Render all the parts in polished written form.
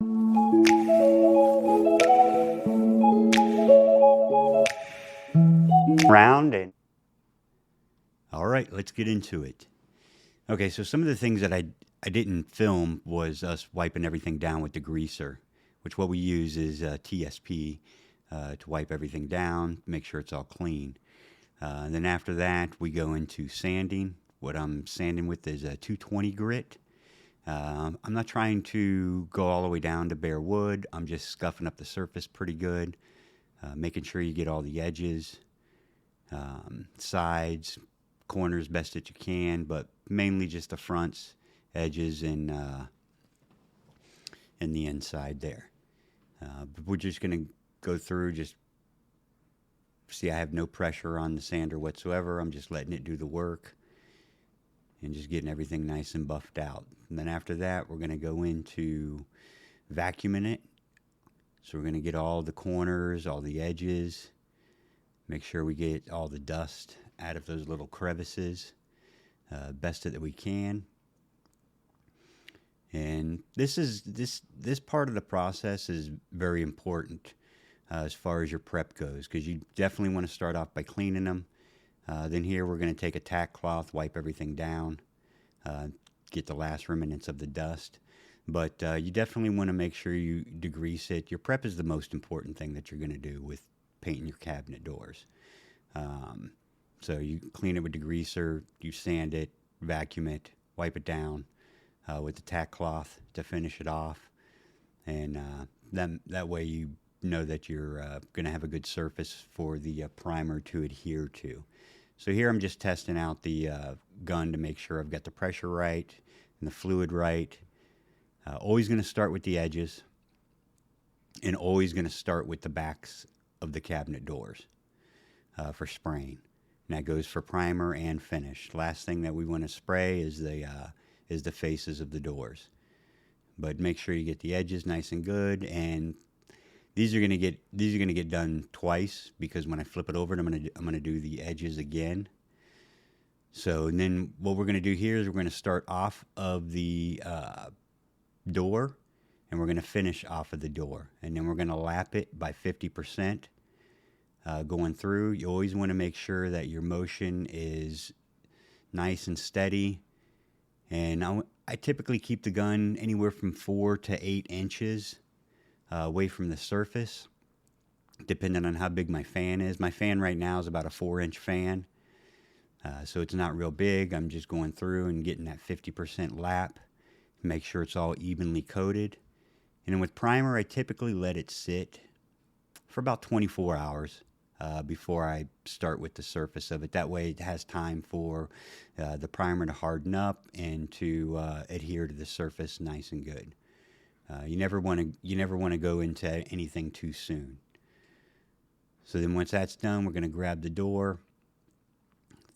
Round and all right, let's get into it. Okay, so some of the things that I didn't film was us wiping everything down with degreaser, which what we use is TSP to wipe everything down, make sure it's all clean. And then after that, we go into sanding. What I'm sanding with is a 220 grit. I'm not trying to go all the way down to bare wood. I'm just scuffing up the surface pretty good, making sure you get all the edges, sides, corners best that you can, but mainly just the fronts, edges, and the inside there. But we're just going to go through, just see I have no pressure on the sander whatsoever. I'm just letting it do the work and just getting everything nice and buffed out. And then after that, we're going to go into vacuuming it. So we're going to get all the corners, all the edges, make sure we get all the dust out of those little crevices, best that we can. And this part of the process is very important as far as your prep goes, because you definitely want to start off by cleaning them. Then here we're going to take a tack cloth, wipe everything down, get the last remnants of the dust. But you definitely want to make sure you degrease it. Your prep is the most important thing that you're going to do with painting your cabinet doors. So you clean it with degreaser, you sand it, vacuum it, wipe it down with the tack cloth to finish it off. And that way you know that you're going to have a good surface for the primer to adhere to. So here I'm just testing out the gun to make sure I've got the pressure right and the fluid right. Always going to start with the edges and always going to start with the backs of the cabinet doors for spraying. And that goes for primer and finish. Last thing that we want to spray is the faces of the doors. But make sure you get the edges nice and good. And these are gonna get done twice, because when I flip it over, I'm gonna do the edges again. So and then what we're gonna do here is we're gonna start off of the door, and we're gonna finish off of the door, and then we're gonna lap it by 50%. Going through, you always want to make sure that your motion is nice and steady. And I typically keep the gun anywhere from 4 to 8 inches away from the surface, depending on how big my fan is. My fan right now is about a 4-inch fan, so it's not real big. I'm just going through and getting that 50% lap, make sure it's all evenly coated. And then with primer, I typically let it sit for about 24 hours. Before I start with the surface of it. That way it has time for the primer to harden up and to adhere to the surface nice and good. You never want to go into anything too soon. So then once that's done, we're going to grab the door,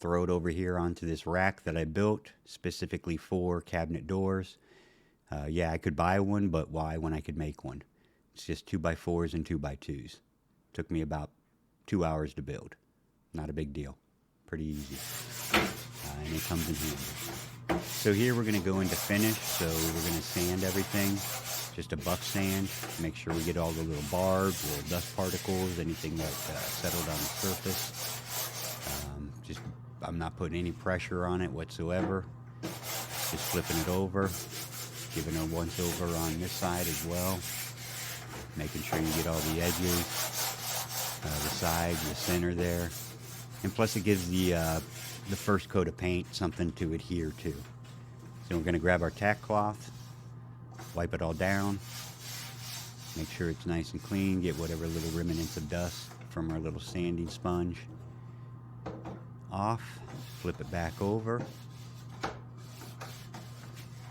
throw it over here onto this rack that I built specifically for cabinet doors. Yeah, I could buy one, but why when I could make one? It's just 2x4s and 2x2s. Took me about 2 hours to build. Not a big deal. Pretty easy. And it comes in handy. So here we're going to go into finish. So we're going to sand everything. Just a buff sand. Make sure we get all the little barbs, little dust particles, anything that settled on the surface. I'm not putting any pressure on it whatsoever. Just flipping it over. Giving a once over on this side as well. Making sure you get all the edges. The side, the center there, and plus it gives the first coat of paint something to adhere to. So we're going to grab our tack cloth, wipe it all down, make sure it's nice and clean, get whatever little remnants of dust from our little sanding sponge off, flip it back over,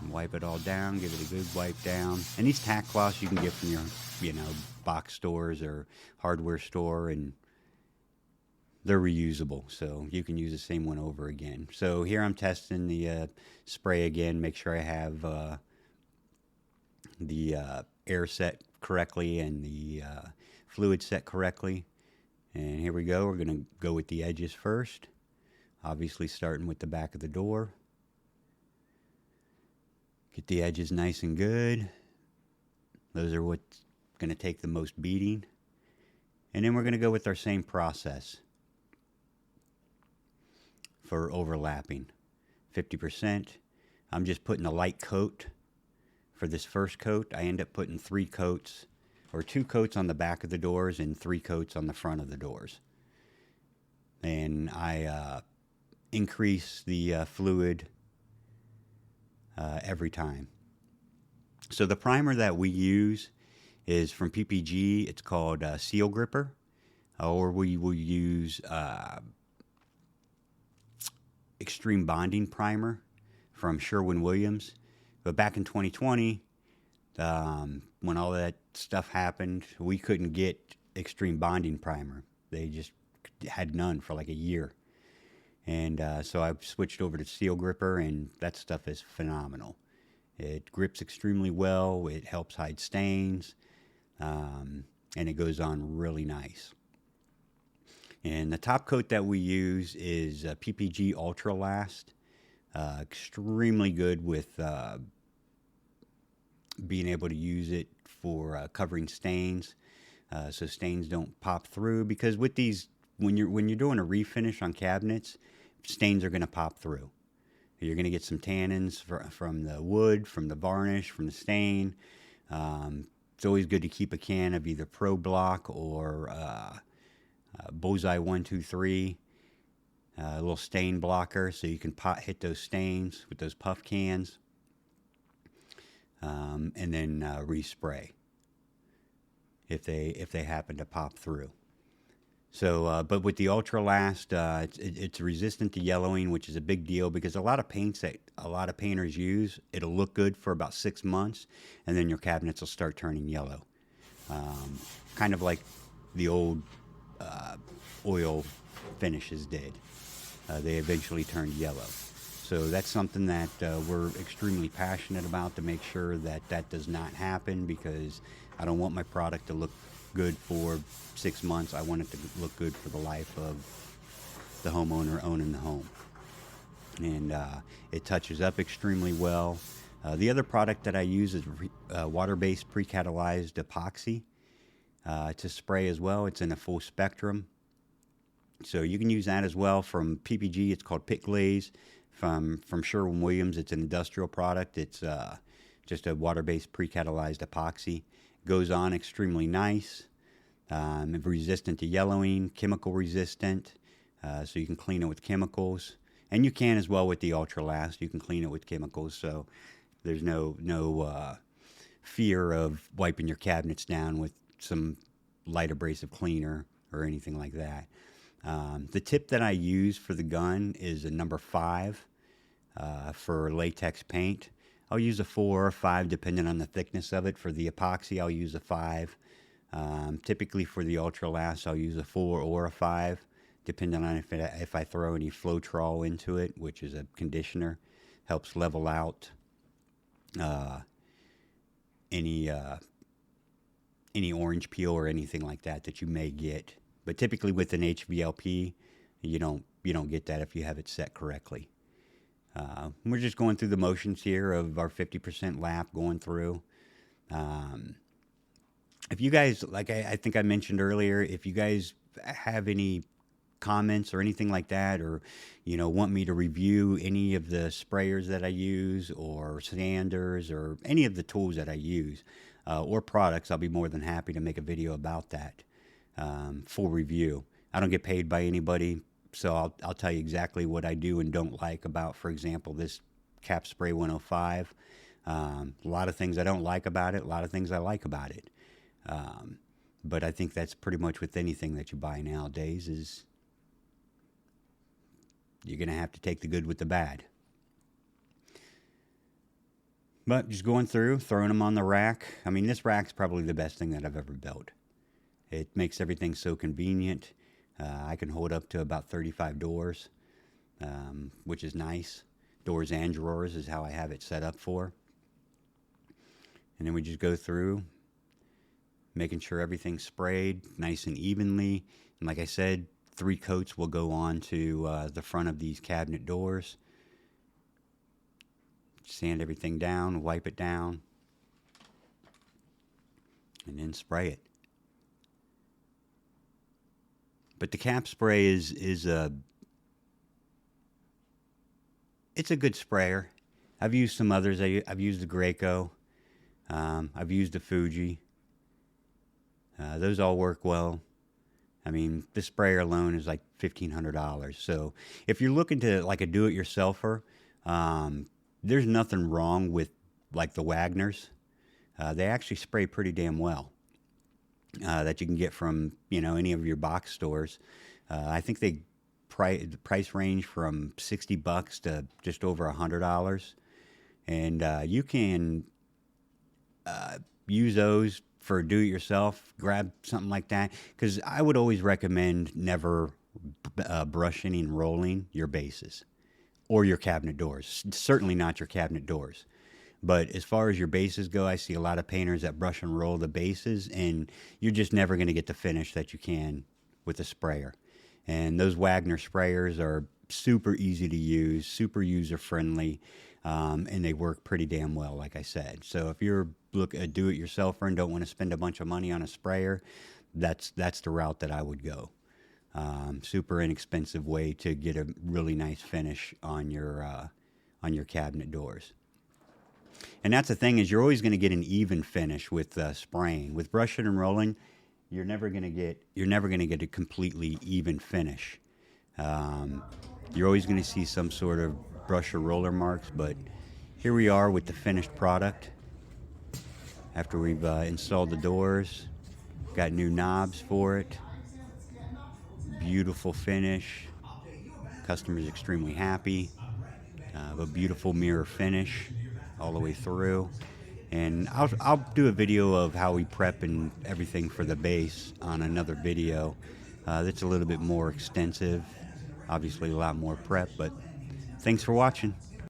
and wipe it all down, give it a good wipe down. And these tack cloths you can get from your box stores or hardware store, and they're reusable, so you can use the same one over again. So here I'm testing the spray again, make sure I have the air set correctly and the fluid set correctly. And here we go. We're going to go with the edges first, obviously starting with the back of the door. Get the edges nice and good. Those are what's going to take the most beating. And then we're going to go with our same process for overlapping. 50%. I'm just putting a light coat for this first coat. I end up putting 3 coats or 2 coats on the back of the doors and 3 coats on the front of the doors. And I increase the fluid every time. So the primer that we use is from PPG. It's called Seal Gripper, or we will use Extreme Bonding Primer from Sherwin-Williams. But back in 2020, when all that stuff happened, we couldn't get Extreme Bonding Primer. They just had none for like a year. And so I switched over to Seal Gripper, and that stuff is phenomenal. It grips extremely well. It helps hide stains, and it goes on really nice. And the top coat that we use is PPG Ultra Last. Extremely good with being able to use it for covering stains, so stains don't pop through. Because with these, when you're doing a refinish on cabinets, stains are going to pop through. You're going to get some tannins from the wood, from the varnish, from the stain. It's always good to keep a can of either Pro Block or Bullseye 123, a little stain blocker, so you can hit those stains with those puff cans, and then respray if they happen to pop through. So, but with the Ultra Last, it's resistant to yellowing, which is a big deal because a lot of paints that a lot of painters use, it'll look good for about 6 months, and then your cabinets will start turning yellow. Kind of like the old oil finishes did. They eventually turned yellow. So that's something that we're extremely passionate about, to make sure that that does not happen, because I don't want my product to look good for 6 months. I want it to look good for the life of the homeowner owning the home. And it touches up extremely well. The other product that I use is water-based pre-catalyzed epoxy to spray as well. It's in a full spectrum. So you can use that as well. From PPG, it's called Pit Glaze. From Sherwin-Williams, it's an industrial product. It's just a water-based pre-catalyzed epoxy. Goes on extremely nice. Resistant to yellowing, chemical resistant, so you can clean it with chemicals. And you can as well with the Ultra Last. You can clean it with chemicals, so there's no fear of wiping your cabinets down with some light abrasive cleaner or anything like that. The tip that I use for the gun is a number 5 for latex paint. I'll use a 4 or 5 depending on the thickness of it. For the epoxy, I'll use a 5. Typically for the Ultra Last, I'll use a 4 or a 5, depending on if I throw any Floetrol into it, which is a conditioner. Helps level out any orange peel or anything like that you may get. But typically with an HVLP, you don't get that if you have it set correctly. We're just going through the motions here of our 50% lap going through. If you guys, like I think I mentioned earlier, if you guys have any comments or anything like that, or want me to review any of the sprayers that I use, or sanders, or any of the tools that I use, or products, I'll be more than happy to make a video about that for review. I don't get paid by anybody, so I'll tell you exactly what I do and don't like about, for example, this Cap Spray 105. A lot of things I don't like about it, a lot of things I like about it. But I think that's pretty much with anything that you buy nowadays, is you're going to have to take the good with the bad. But just going through, throwing them on the rack. I mean, this rack's probably the best thing that I've ever built. It makes everything so convenient. I can hold up to about 35 doors, which is nice. Doors and drawers is how I have it set up for. And then we just go through, making sure everything's sprayed nice and evenly. And like I said, 3 coats will go on to the front of these cabinet doors. Sand everything down, wipe it down. and then spray it. But the cap spray is a it's a good sprayer. I've used some others. I've used the Graco. I've used the Fuji. Those all work well. I mean, the sprayer alone is like $1,500. So if you're looking to like a do-it-yourselfer, there's nothing wrong with like the Wagners. They actually spray pretty damn well. That you can get from any of your box stores. I think the price range from $60 to just over $100, and you can use those for do-it-yourself. Grab something like that, because I would always recommend never brushing and rolling your bases or your cabinet doors. Certainly not your cabinet doors. But as far as your bases go, I see a lot of painters that brush and roll the bases, and you're just never going to get the finish that you can with a sprayer. And those Wagner sprayers are super easy to use, super user-friendly, and they work pretty damn well, like I said. So if you're a do-it-yourselfer and don't want to spend a bunch of money on a sprayer, that's the route that I would go. Super inexpensive way to get a really nice finish on your cabinet doors. And that's the thing, is you're always going to get an even finish with spraying. With brushing and rolling, you're never going to get a completely even finish. You're always going to see some sort of brush or roller marks, but here we are with the finished product. After we've installed the doors, got new knobs for it. Beautiful finish. Customer's extremely happy. A beautiful mirror finish all the way through. And I'll do a video of how we prep and everything for the base on another video that's a little bit more extensive. Obviously a lot more prep, but thanks for watching.